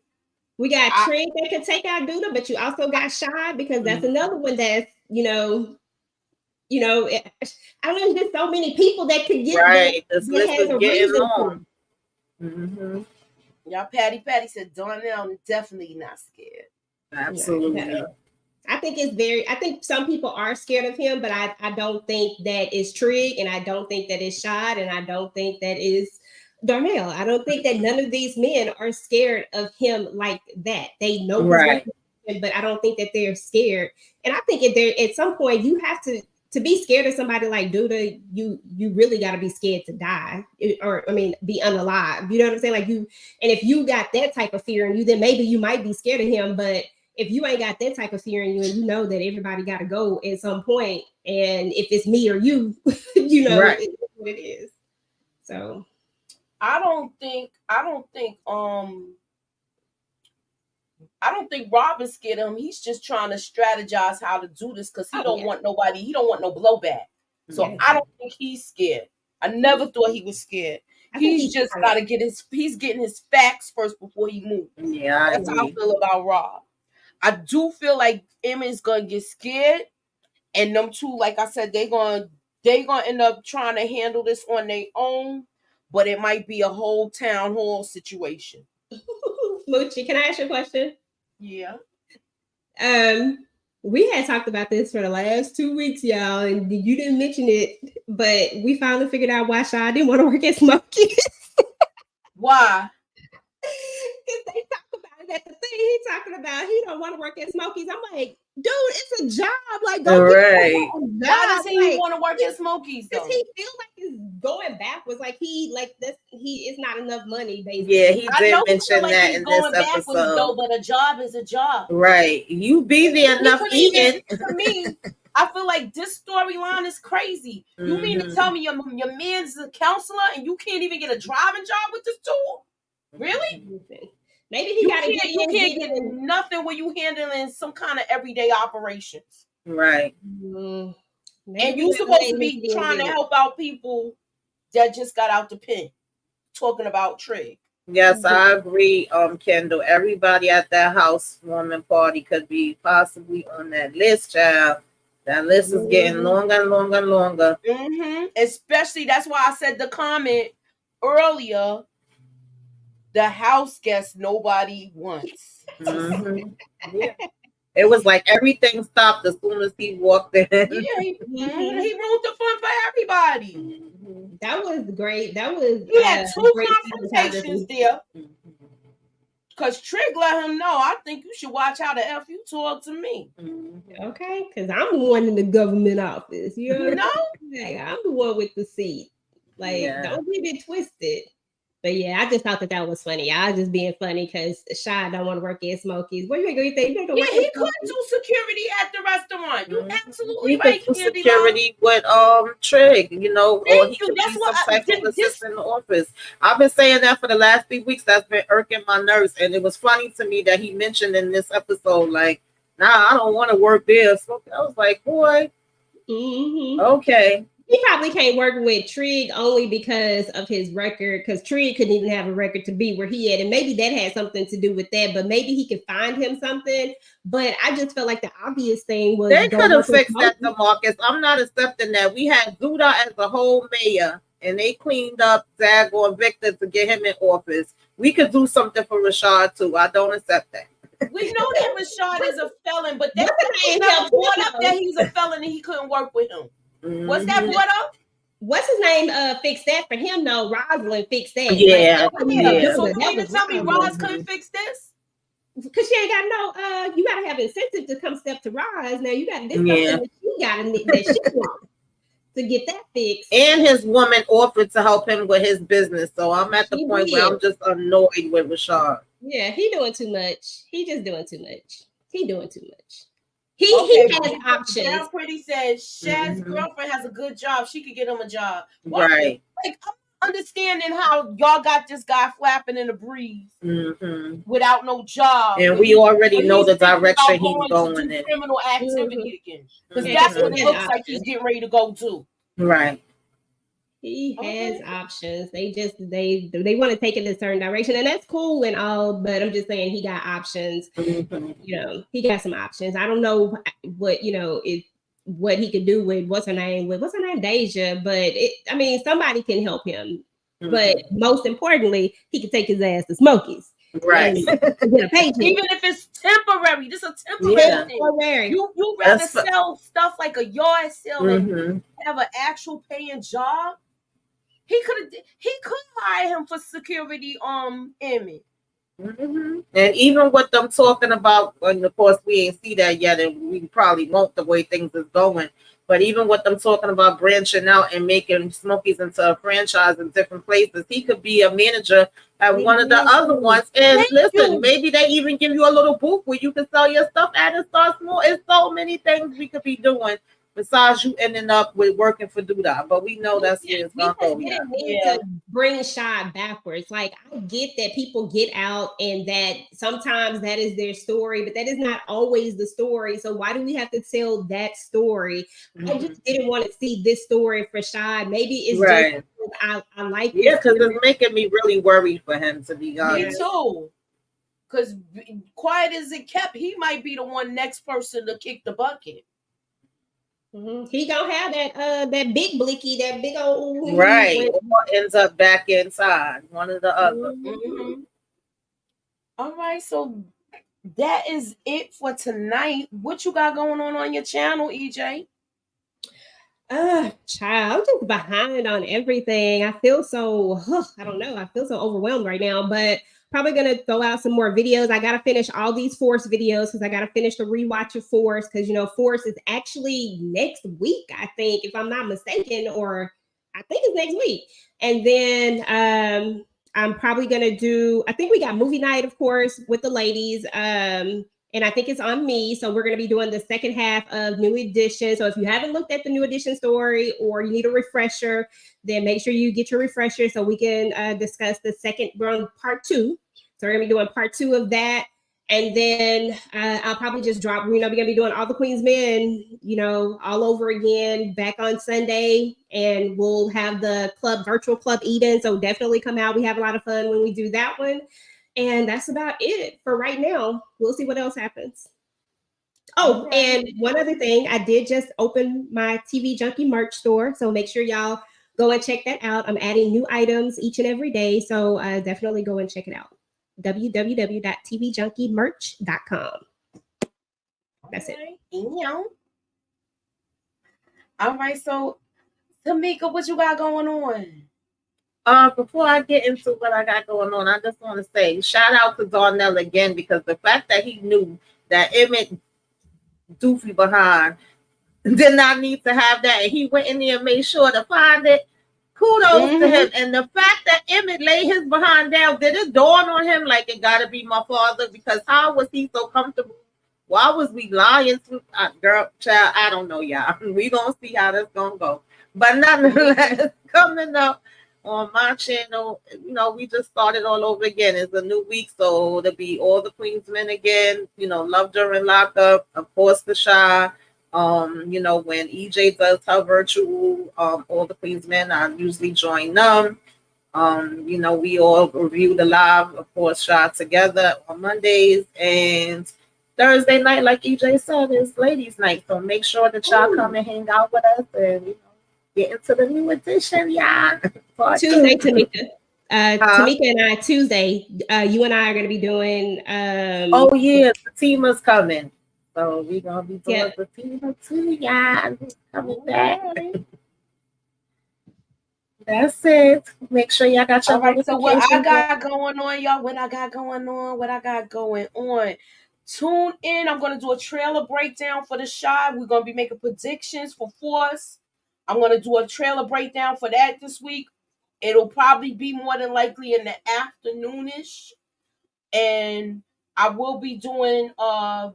We got Trig that could take out Douda, but you also got Chi, because that's another one that's, I don't know, there's just so many people that could get right. This list is getting long. Y'all, Patty said Darnell definitely not scared. Absolutely. Yeah. I think some people are scared of him, but I don't think that is Trig, and I don't think that is Shad, and I don't think that is Darnell. I don't think that none of these men are scared of him like that. They know his reputation, but I don't think that they're scared. And I think at some point you have to be scared of somebody like Douda. You really got to be scared to die, or be unalive. You know what I'm saying? Like and if you got that type of fear in you, then maybe you might be scared of him. But if you ain't got that type of fear in you, and you know that everybody got to go at some point, and if it's me or you, it's what it is. So. I don't think Robin's scared of him. He's just trying to strategize how to do this because he don't want nobody. He don't want no blowback. So I don't think he's scared. I never thought he was scared. He's just got to he's getting his facts first before he moves. Yeah, that's how I feel about Rob. I do feel like Emma's gonna get scared, and them two, like I said, they gonna end up trying to handle this on their own. But it might be a whole town hall situation. Moochie, can I ask you a question? Yeah. We had talked about this for the last 2 weeks, y'all, and you didn't mention it, but we finally figured out why Shad didn't want to work at Smokies. Why? Because they talk about it at the thing. He talking about he don't want to work at Smokies. I'm like, dude, it's a job. Like, go right. Why does he want to work at Smokies though? Because he feel like he's going backwards. Like he is not enough money, basically. Yeah, he did mention that in this episode. Though, but a job is a job. Right. You be there enough eating. For me, I feel like this storyline is crazy. You mean to tell me your man's a counselor and you can't even get a driving job with this tool? Really? Maybe he got to get. You can't get nothing when you handling some kind of everyday operations, right? And you supposed to be trying to help out people that just got out the pen. Talking about Trig. Yes, I agree, Kendall. Everybody at that housewarming party could be possibly on that list, child. That list is getting longer and longer and longer. Especially, that's why I said the comment earlier. The house guest nobody wants. Yeah. It was like everything stopped as soon as he walked in. Yeah, he ruined the fun for everybody. That was great. That was he had two confrontations there. Because Trig let him know, I think you should watch how the F you talk to me. Okay, because I'm the one in the government office. You know? Like, I'm the one with the seat. Like, don't get it twisted. But yeah, I just thought that was funny. I was just being funny because Shad don't want to work at Smokies. What do you think? He could do security at the restaurant. You absolutely he right. Could do security with Trig, or he could be some type of assistant in the office. I've been saying that for the last 3 weeks. That's been irking my nerves, and it was funny to me that he mentioned in this episode, like, nah, I don't want to work there. So I was like, boy, okay. He probably can't work with Trig only because of his record, because Trig couldn't even have a record to be where he at. And maybe that had something to do with that, but maybe he could find him something. But I just felt like the obvious thing was they could have fixed that, DeMarcus. I'm not accepting that. We had Douda as the whole mayor, and they cleaned up Zago and Victor to get him in office. We could do something for Rashad too. I don't accept that. We know that Rashad is a felon, but that ain't brought up that he's a felon and he couldn't work with him. Was that brought up? what's his name? Fixed that for him. No, Rosalind fixed that. Yeah, Like, yeah. So you that mean to was tell me Rosalind. Roz couldn't fix this? Because she ain't got no. You gotta have incentive to come step to Roz. Now you got this something that you gotta that she wants to get that fixed. And his woman offered to help him with his business. So I'm at the point where I'm just annoyed with Rashad. Yeah, he doing too much. He just doing too much. He doing too much. He has options. Down Pretty says Shad's girlfriend has a good job. She could get him a job. Right. Like, I'm understanding how y'all got this guy flapping in the breeze without no job. And we already know the direction he's going in. Criminal activity again. Because that's what it looks like he's getting ready to go to. Right. He has options. They just they want to take it in a certain direction, and that's cool and all. But I'm just saying he got options. You know, he got some options. I don't know what what he could do with what's her name, Deja. But I mean, somebody can help him. But most importantly, he can take his ass to Smokies. Right. Get a paycheck. Even if it's temporary, this is a temporary thing. You rather sell stuff like a yard sale than have an actual paying job. He could hire him for security image. And even with them talking about, and of course we ain't see that yet, and we probably won't the way things is going. But even with them talking about branching out and making Smokies into a franchise in different places, he could be a manager at one of the other ones. And listen, maybe they even give you a little booth where you can sell your stuff at and start small. It's so many things we could be doing besides you ending up with working for Doodah. But we know that's where it's going to go. We need to bring Shad backwards. Like, I get that people get out and that sometimes that is their story, but that is not always the story. So why do we have to tell that story? I just didn't want to see this story for Shad. Maybe it's just I like it. Yeah, because it's making me really worried for him, to be honest. Me too. Because quiet as it kept, he might be the one next person to kick the bucket. He gonna have that big blicky, that big old right. Or ends up back inside one of the other. All right, so that is it for tonight. What you got going on your channel, EJ? Child, I'm just behind on everything. I feel so I don't know. I feel so overwhelmed right now, but probably gonna throw out some more videos. I gotta finish all these Force videos because I gotta finish the rewatch of Force, because Force is actually next week, I think, if I'm not mistaken, or I think it's next week. And then I'm probably gonna do, I think we got movie night, of course, with the ladies. And I think it's on me. So we're going to be doing the second half of New Edition. So if you haven't looked at the New Edition story or you need a refresher, then make sure you get your refresher so we can discuss the second, we're on part 2. So we're going to be doing part 2 of that. And then I'll probably just drop, we're going to be doing All the Queen's Men, all over again back on Sunday. And we'll have the virtual Club Eden. So definitely come out. We have a lot of fun when we do that one. And that's about it for right now. We'll see what else happens. Oh, and one other thing, I did just open my TV Junkie merch store. So make sure y'all go and check that out. I'm adding new items each and every day. So definitely go and check it out. www.tvjunkiemerch.com. That's it. All right. So, Tamika, what you got going on? Before I get into what I got going on, I just want to say shout out to Darnell again, because the fact that he knew that Emmett doofy behind did not need to have that, and he went in there and made sure to find it. Kudos to him. And the fact that Emmett laid his behind down, did it dawn on him like it gotta be my father? Because how was he so comfortable? Why was we lying to girl, child? I don't know, y'all. We gonna see how this gonna go. But nonetheless, coming up on my channel, we just started all over again. It's a new week, so it'll be All the Queen's Men again. Love During Lockup, of course, the Shy. When EJ does her virtual All the Queen's Men, I usually join them. We all review the live, of course, Shy together on Mondays, and Thursday night, like EJ said, is ladies' night. So make sure that y'all come and hang out with us and get into the New Edition, y'all. Tuesday, Tamika. Tamika and I, Tuesday, you and I are going to be doing. Oh, yeah, the Tima's coming. So we're going to be doing the Tima too, y'all. Coming back. That's it. Make sure y'all got your All right, so what I notifications. got going on, y'all, what I got going on. Tune in. I'm going to do a trailer breakdown for The Chi. We're going to be making predictions for Force. I'm going to do a trailer breakdown for that this week. It'll probably be more than likely in the afternoonish. And I will be doing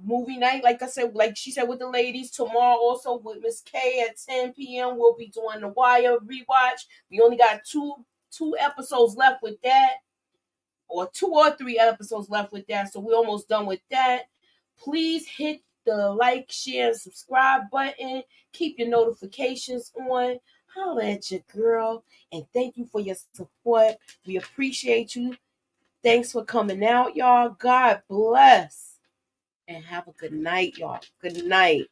movie night, like I said, like she said, with the ladies tomorrow. Also with Miss K at 10 p.m. We'll be doing The Wire rewatch. We only got two episodes left with that, or 2 or 3 episodes left with that. So we're almost done with that. Please hit the like, share, and subscribe button. Keep your notifications on. Holla at your girl, and thank you for your support. We appreciate you. Thanks for coming out, y'all. God bless. And have a good night, y'all. Good night.